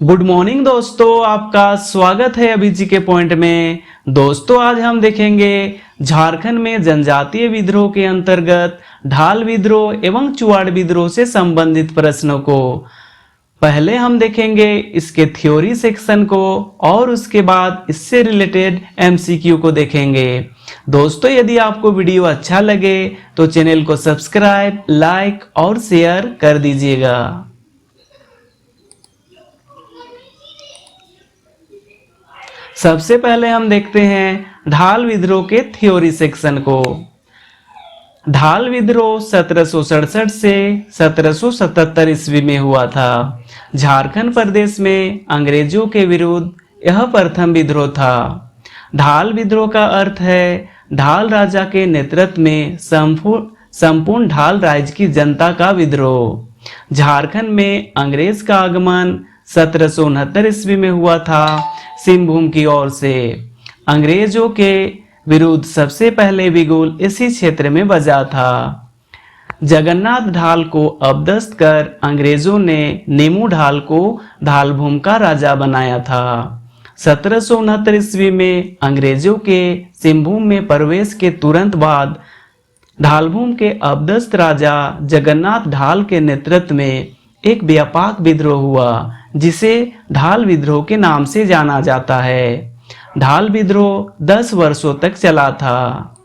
Good morning दोस्तों, आपका स्वागत है अभी जी के पॉइंट में। दोस्तों आज हम देखेंगे झारखंड में जनजातीय विद्रोह के अंतर्गत ढाल विद्रोह एवं चुआड़ विद्रोह से संबंधित प्रश्नों को। पहले हम देखेंगे इसके थ्योरी सेक्शन को और उसके बाद इससे रिलेटेड एमसीक्यू को देखेंगे। दोस्तों यदि आपको वीडियो अच्छा लगे तो चैनल को सब्सक्राइब, लाइक और शेयर कर दीजिएगा। सबसे पहले हम देखते हैं ढाल विद्रोह के थ्योरी सेक्शन को। ढाल विद्रोह 1767 से 1777 ईस्वी में हुआ था। झारखंड प्रदेश में अंग्रेजों के विरुद्ध यह प्रथम विद्रोह था। ढाल विद्रोह का अर्थ है ढाल राजा के नेतृत्व में संपूर्ण ढाल राज्य की जनता का विद्रोह। झारखंड में अंग्रेज का आगमन 1769 ईस्वी में हुआ था। सिंहभूम की ओर से अंग्रेजों के विरुद्ध सबसे पहले बिगुल इसी क्षेत्र में बजा था। जगन्नाथ ढाल को अपदस्थ कर अंग्रेजों ने नेमू ढाल को ढालभूम का राजा बनाया था। 1769 ईस्वी में अंग्रेजों के सिंहभूम में प्रवेश के तुरंत बाद ढालभूम के अपदस्थ राजा जगन्नाथ ढाल के नेतृत्व में एक व्यापक विद्रोह हुआ जिसे ढाल विद्रोह के नाम से जाना जाता है। ढाल विद्रोह 10 वर्षों तक चला था।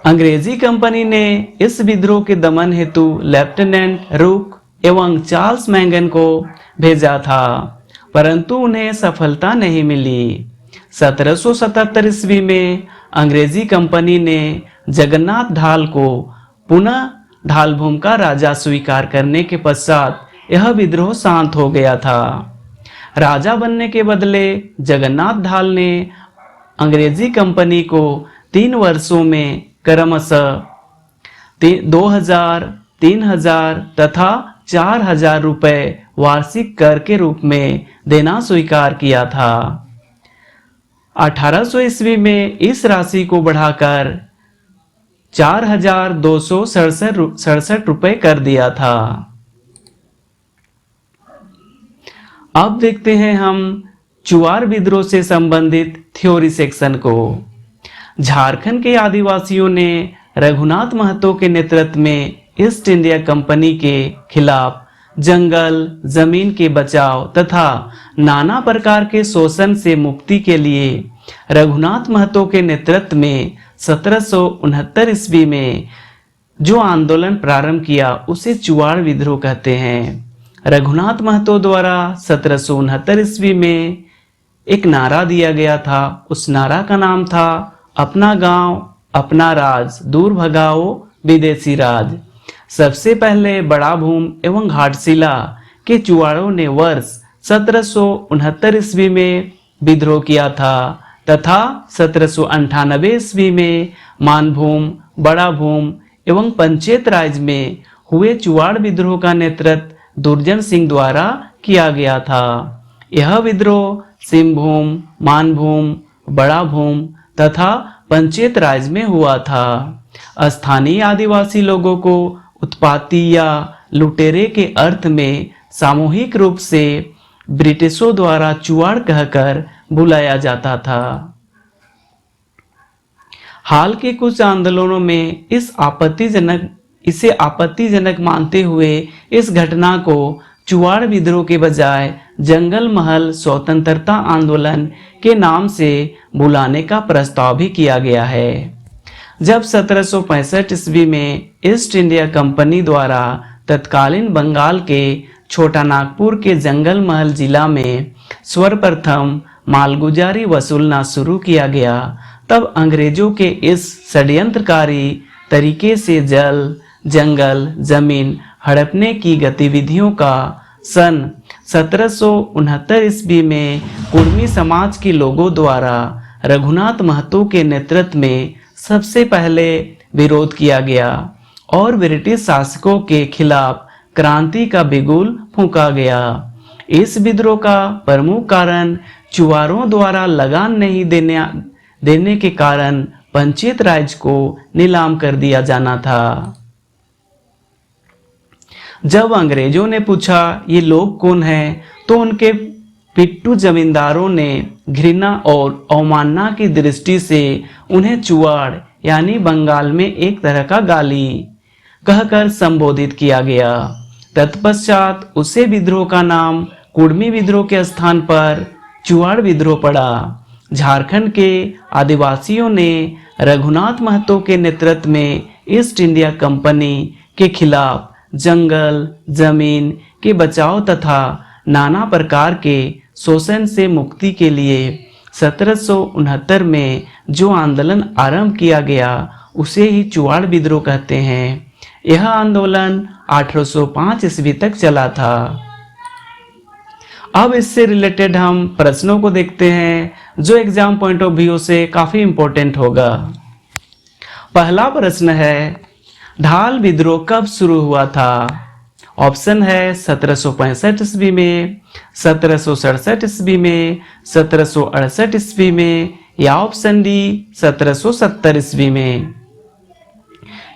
अंग्रेजी कंपनी ने इस विद्रोह के दमन हेतु लेफ्टिनेंट रूक एवं चार्ल्स मैंगन को भेजा था, परंतु उन्हें सफलता नहीं मिली। 1777 ईस्वी में अंग्रेजी कंपनी ने जगन्नाथ ढाल को पुनः ढालभूम का राजा स्वीकार करने के पश्चात यह विद्रोह शांत हो गया था। राजा बनने के बदले जगन्नाथ ढाल ने अंग्रेजी कंपनी को 3 वर्षों में क्रमशः 2000, 3000 तथा 4000 रुपए वार्षिक कर के रूप में देना स्वीकार किया था। 1800 ईस्वी में इस राशि को बढ़ाकर 4267 रुपए कर दिया था। अब देखते हैं हम चुआड़ विद्रोह से संबंधित थ्योरी सेक्शन को। झारखंड के आदिवासियों ने रघुनाथ महतो के नेतृत्व में ईस्ट इंडिया कंपनी के खिलाफ जंगल, जमीन के बचाव तथा नाना प्रकार के शोषण से मुक्ति के लिए रघुनाथ महतो के नेतृत्व में 1769 ईस्वी में जो आंदोलन प्रारंभ किया उसे चुआड़ विद्रोह कहते हैं। रघुनाथ महतो द्वारा 1769 ईस्वी में एक नारा दिया गया था। उस नारा का नाम था अपना गांव अपना राज, दूर भगाओ विदेशी राज। सबसे पहले बड़ा भूम एवं घाटशिला के चुआड़ों ने वर्ष 1769 ईस्वी में विद्रोह किया था तथा 1798 ईस्वी में मानभूम, बड़ा भूम एवं पंचेत राज में हुए चुआड़ विद्रोह का नेतृत्व दुर्जन सिंह द्वारा किया गया था। यह विद्रोह सिंहभूम, मानभूम, बड़ा भूम तथा पंचेत राज में हुआ था। स्थानीय आदिवासी लोगों को उत्पाती या लुटेरे के अर्थ में सामूहिक रूप से ब्रिटिशों द्वारा चुआड़ कहकर बुलाया जाता था। हाल के कुछ आंदोलनों में इसे आपत्तिजनक मानते हुए इस घटना को चुआड़ विद्रोह के बजाय जंगल महल स्वतंत्रता आंदोलन के नाम से बुलाने का प्रस्ताव भी किया गया है। जब 1765 ईस्वी में ईस्ट इंडिया कंपनी द्वारा तत्कालीन बंगाल के छोटा नागपुर के जंगल महल जिला में सर्वप्रथम मालगुजारी वसूलना शुरू किया गया, तब अंग्रेजों के इस षड्यंत्रकारी तरीके से जल, जंगल, जमीन हड़पने की गतिविधियों का सन 1769 ईस्वी में कुर्मी समाज के लोगों द्वारा रघुनाथ महतो के नेतृत्व में सबसे पहले विरोध किया गया और ब्रिटिश शासकों के खिलाफ क्रांति का बिगुल फूंका गया। इस विद्रोह का प्रमुख कारण चुआड़ों द्वारा लगान नहीं देने के कारण पंचेत राज को नीलाम कर दिया जाना था। जब अंग्रेजों ने पूछा ये लोग कौन हैं, तो उनके पिट्टू जमींदारों ने घृणा और अवमानना की दृष्टि से उन्हें चुआड़ यानी बंगाल में एक तरह का गाली कहकर संबोधित किया गया। तत्पश्चात उसे विद्रोह का नाम कुर्मी विद्रोह के स्थान पर चुआड़ विद्रोह पड़ा। झारखंड के आदिवासियों ने रघुनाथ महतो के नेतृत्व में ईस्ट इंडिया कंपनी के खिलाफ जंगल, जमीन के बचाव तथा नाना प्रकार के शोषण से मुक्ति के लिए 1769 में जो आंदोलन आरंभ किया गया उसे ही चुआड़ विद्रोह कहते हैं। यह आंदोलन 1805 ईस्वी तक चला था। अब इससे रिलेटेड हम प्रश्नों को देखते हैं जो एग्जाम पॉइंट ऑफ व्यू से काफी इंपॉर्टेंट होगा। पहला प्रश्न है, ढाल विद्रोह कब शुरू हुआ था? ऑप्शन है 1765 ईस्वी में, 1767 ईस्वी में, 1768 ईस्वी में या ऑप्शन डी 1770 ईस्वी में।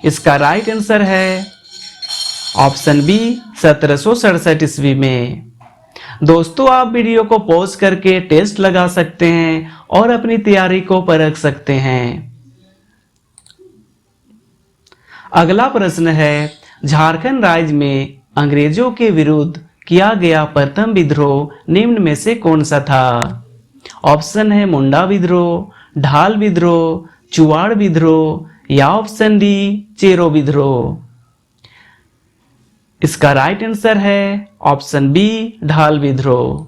इसका राइट आंसर है ऑप्शन बी 1767 ईस्वी में। दोस्तों, आप वीडियो को पॉज करके टेस्ट लगा सकते हैं और अपनी तैयारी को परख सकते हैं। अगला प्रश्न है, झारखंड राज्य में अंग्रेजों के विरुद्ध किया गया प्रथम विद्रोह निम्न में से कौन सा था? ऑप्शन है मुंडा विद्रोह, ढाल विद्रोह, चुआड़ विद्रोह या ऑप्शन डी चेरो विद्रोह। इसका राइट आंसर है ऑप्शन बी ढाल विद्रोह।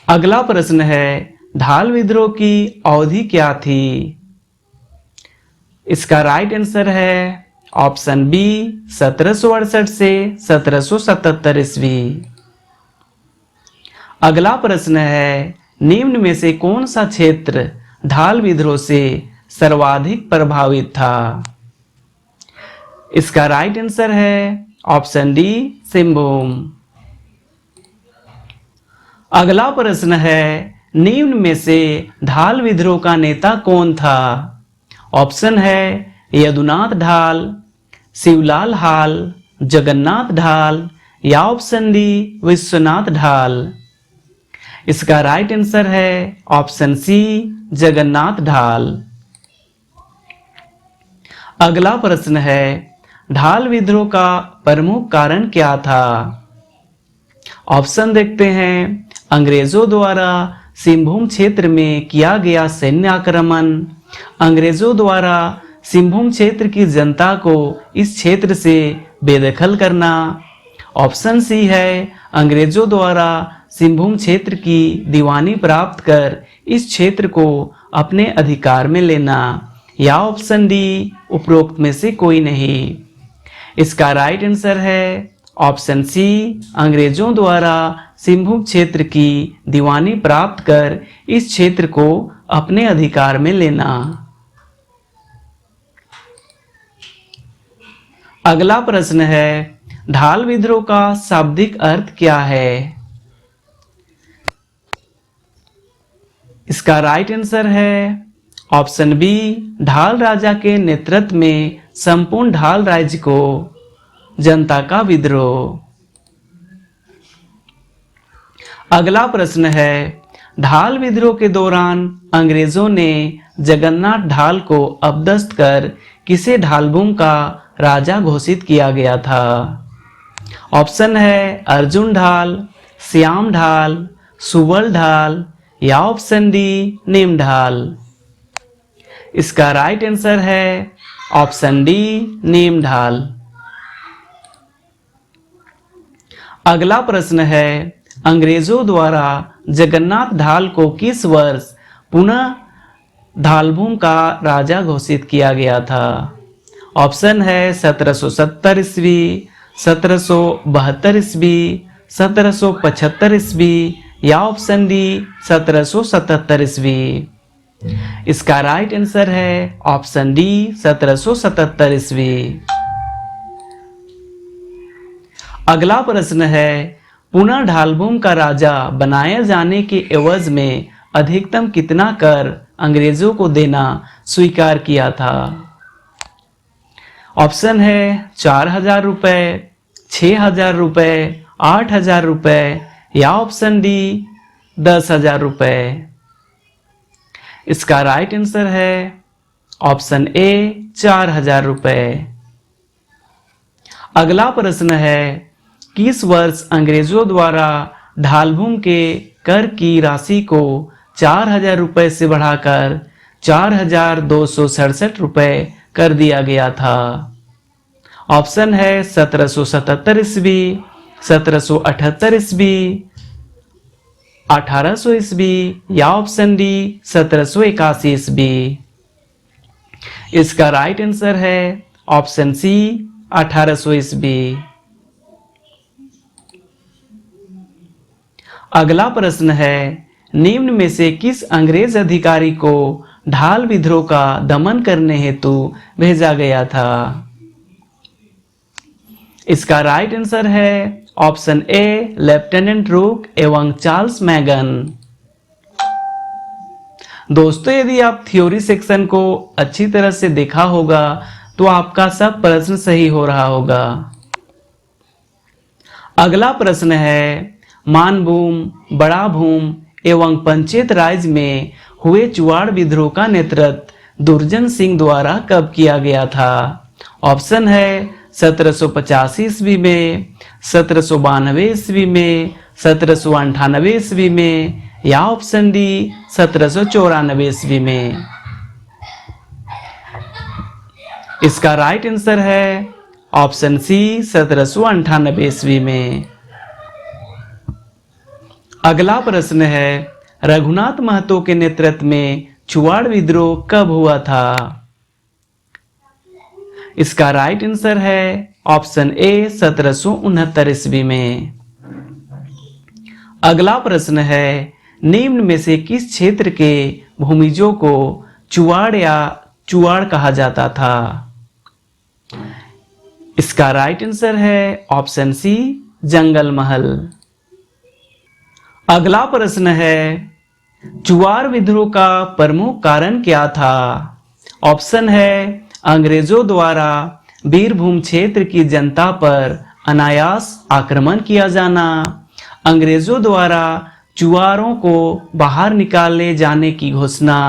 अगला प्रश्न है, ढाल विद्रोह की अवधि क्या थी? इसका राइट आंसर है ऑप्शन बी 1768 से 1777 ईस्वी। अगला प्रश्न है, निम्न में से कौन सा क्षेत्र ढाल विद्रोह से सर्वाधिक प्रभावित था? इसका राइट आंसर है ऑप्शन डी सिंहभूम। अगला प्रश्न है, निम्न में से ढाल विद्रोह का नेता कौन था? ऑप्शन है यदुनाथ ढाल, शिवलाल हाल, जगन्नाथ ढाल या ऑप्शन डी विश्वनाथ ढाल। इसका राइट आंसर है ऑप्शन सी जगन्नाथ ढाल। अगला प्रश्न है, ढाल विद्रोह का प्रमुख कारण क्या था? ऑप्शन देखते हैं, अंग्रेजों द्वारा सिंहभूम क्षेत्र में किया गया सैन्य आक्रमण, अंग्रेजों द्वारा सिंहभूम क्षेत्र की जनता को इस क्षेत्र से बेदखल करना, ऑप्शन सी है अंग्रेजों द्वारा सिंहभूम क्षेत्र की दीवानी प्राप्त कर इस क्षेत्र को अपने अधिकार में लेना या ऑप्शन डी उपरोक्त में से कोई नहीं। इसका राइट आंसर है ऑप्शन सी अंग्रेजों द्वारा सिंहभूम क्षेत्र की दीवानी प्राप्त कर इस क्षेत्र को अपने अधिकार में लेना। अगला प्रश्न है, ढाल विद्रोह का शाब्दिक अर्थ क्या है? इसका राइट आंसर है ऑप्शन बी ढाल राजा के नेतृत्व में संपूर्ण ढाल राज्य को जनता का विद्रोह। अगला प्रश्न है, ढाल विद्रोह के दौरान अंग्रेजों ने जगन्नाथ ढाल को अपदस्थ कर किसे ढालभूम का राजा घोषित किया गया था? ऑप्शन है अर्जुन ढाल, श्याम ढाल, सुबल ढाल या ऑप्शन डी नीम ढाल। इसका राइट आंसर है ऑप्शन डी नीम ढाल। अगला प्रश्न है, अंग्रेजों द्वारा जगन्नाथ ढाल को किस वर्ष पुनः ढालभूम का राजा घोषित किया गया था? ऑप्शन है 1770 ईस्वी, 1772 ईस्वी, 1775 ईस्वी या ऑप्शन डी 1777 ईस्वी। इसका राइट आंसर है ऑप्शन डी 1777 ईस्वी। अगला प्रश्न है, पुनः ढालभूम का राजा बनाए जाने के एवज में अधिकतम कितना कर अंग्रेजों को देना स्वीकार किया था? ऑप्शन है 4,000 रुपए, 6,000 रुपए, 8,000 रुपए या ऑप्शन डी 10,000 रुपए। इसका राइट आंसर है ऑप्शन ए 4,000 रुपए। अगला प्रश्न है, किस वर्ष अंग्रेजों द्वारा ढालभूम के कर की राशि को 4,000 रुपए से बढ़ाकर 4,267 रुपए कर दिया गया था? ऑप्शन है 1777 ईस्वी, 1778 ईस्वी, 1800 ईस्वी या ऑप्शन डी 1781 ईस्वी। इसका राइट आंसर है ऑप्शन सी 1800 ईस्वी। अगला प्रश्न है, निम्न में से किस अंग्रेज अधिकारी को ढाल विद्रोह का दमन करने हेतु भेजा गया था? इसका राइट आंसर है ऑप्शन ए लेफ्टिनेंट रूक एवं चार्ल्स मैगन। दोस्तों, यदि आप थ्योरी सेक्शन को अच्छी तरह से देखा होगा तो आपका सब प्रश्न सही हो रहा होगा। अगला प्रश्न है, मानभूम, बड़ा भूम एवं पंचेत राज में हुए चुआड़ विद्रोह का नेतृत्व दुर्जन सिंह द्वारा कब किया गया था? ऑप्शन है 1785 ईस्वी में, 1792 ईस्वी में, 1798 ईस्वी में या ऑप्शन डी 1794 ईस्वी में। इसका राइट आंसर है ऑप्शन सी 1798 ईस्वी में। अगला प्रश्न है, रघुनाथ महतो के नेतृत्व में चुआड़ विद्रोह कब हुआ था? इसका राइट आंसर है ऑप्शन ए 1769 ईस्वी में। अगला प्रश्न है, निम्न में से किस क्षेत्र के भूमिजों को चुआड़ या चुआड़ कहा जाता था? इसका राइट आंसर है ऑप्शन सी जंगल महल। अगला प्रश्न है, चुआड़ विद्रोह का प्रमुख कारण क्या था? ऑप्शन है अंग्रेजों द्वारा बीरभूम क्षेत्र की जनता पर अनायास आक्रमण किया जाना, अंग्रेजों द्वारा चुआरों को बाहर निकाले जाने की घोषणा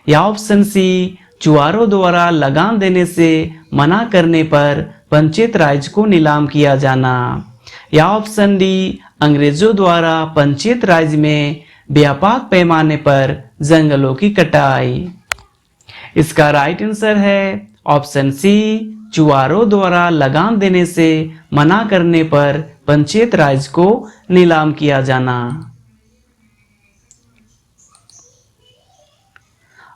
या ऑप्शन सी चुआरों द्वारा लगान देने से मना करने पर पंचेत राज को नीलाम किया जाना या ऑप्शन डी अंग्रेजों द्वारा पंचेत राज में व्यापक पैमाने पर जंगलों की कटाई। इसका राइट आंसर है ऑप्शन सी चुआरों द्वारा लगान देने से मना करने पर पंचेत राज को नीलाम किया जाना।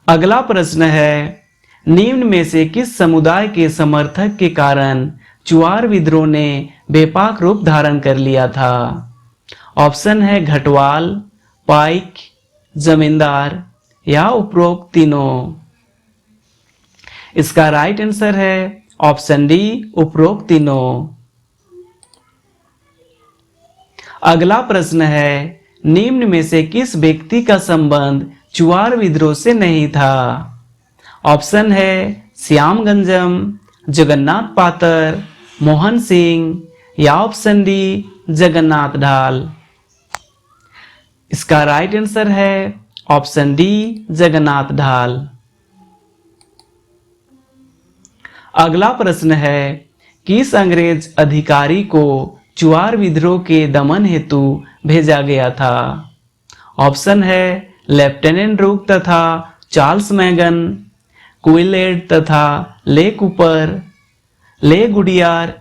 अगला प्रश्न है, निम्न में से किस समुदाय के समर्थक के कारण चुआड़ विद्रोह ने व्यापक रूप धारण कर लिया था? ऑप्शन है घटवाल, पाइक, जमींदार या उपरोक्त तीनों। इसका राइट आंसर है ऑप्शन डी उपरोक्त तीनों। अगला प्रश्न है, निम्न में से किस व्यक्ति का संबंध चुआड़ विद्रोह से नहीं था? ऑप्शन है श्यामगंजम, जगन्नाथ पातर, मोहन सिंह या ऑप्शन डी जगन्नाथ ढाल। इसका राइट आंसर है ऑप्शन डी जगन्नाथ ढाल। अगला प्रश्न है, किस अंग्रेज अधिकारी को चुआड़ विद्रोह के दमन हेतु भेजा गया था? ऑप्शन है लेफ्टिनेंट रूक तथा चार्ल्स मैगन, क्विलेड तथा ले कूपर, ले गुडियार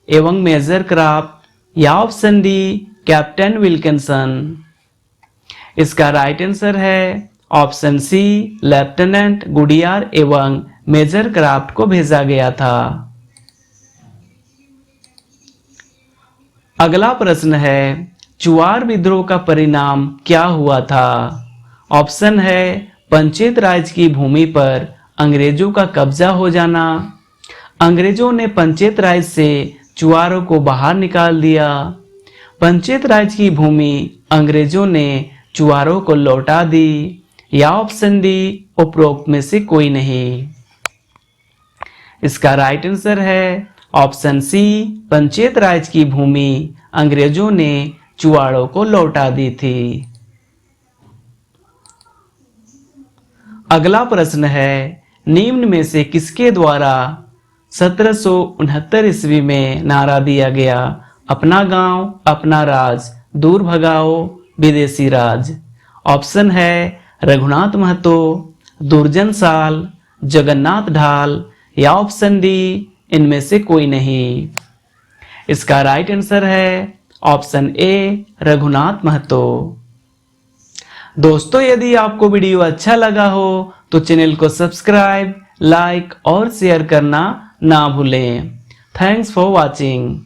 एवं मेजर क्राफ्ट या ऑप्शन डी कैप्टन विल्किंसन। इसका राइट आंसर है ऑप्शन सी लेफ्टिनेंट गुडियार एवं मेजर क्राफ्ट को भेजा गया था। अगला प्रश्न है, चुआड़ विद्रोह का परिणाम क्या हुआ था? ऑप्शन है पंचेत राज की भूमि पर अंग्रेजों का कब्जा हो जाना, अंग्रेजों ने पंचेत राज से चुआरों को बाहर निकाल दिया, पंचेत राज की भूमि अंग्रेजों ने चुआरों को लौटा दी या ऑप्शन डी उपरोक्त में से कोई नहीं। इसका राइट आंसर है ऑप्शन सी, पंचायत राज की भूमि अंग्रेजों ने चुवाड़ों को लौटा दी थी। अगला प्रश्न है, निम्न में से किसके द्वारा 1769 ईस्वी में नारा दिया गया, अपना गांव अपना राज, दूर भगाओ विदेशी राज। ऑप्शन है रघुनाथ महतो, दुर्जन साल, जगन्नाथ ढाल या ऑप्शन डी इनमें से कोई नहीं। इसका राइट आंसर है ऑप्शन ए, रघुनाथ महतो। दोस्तों, यदि आपको वीडियो अच्छा लगा हो तो चैनल को सब्सक्राइब, लाइक और शेयर करना ना भूलें। Thanks for watching.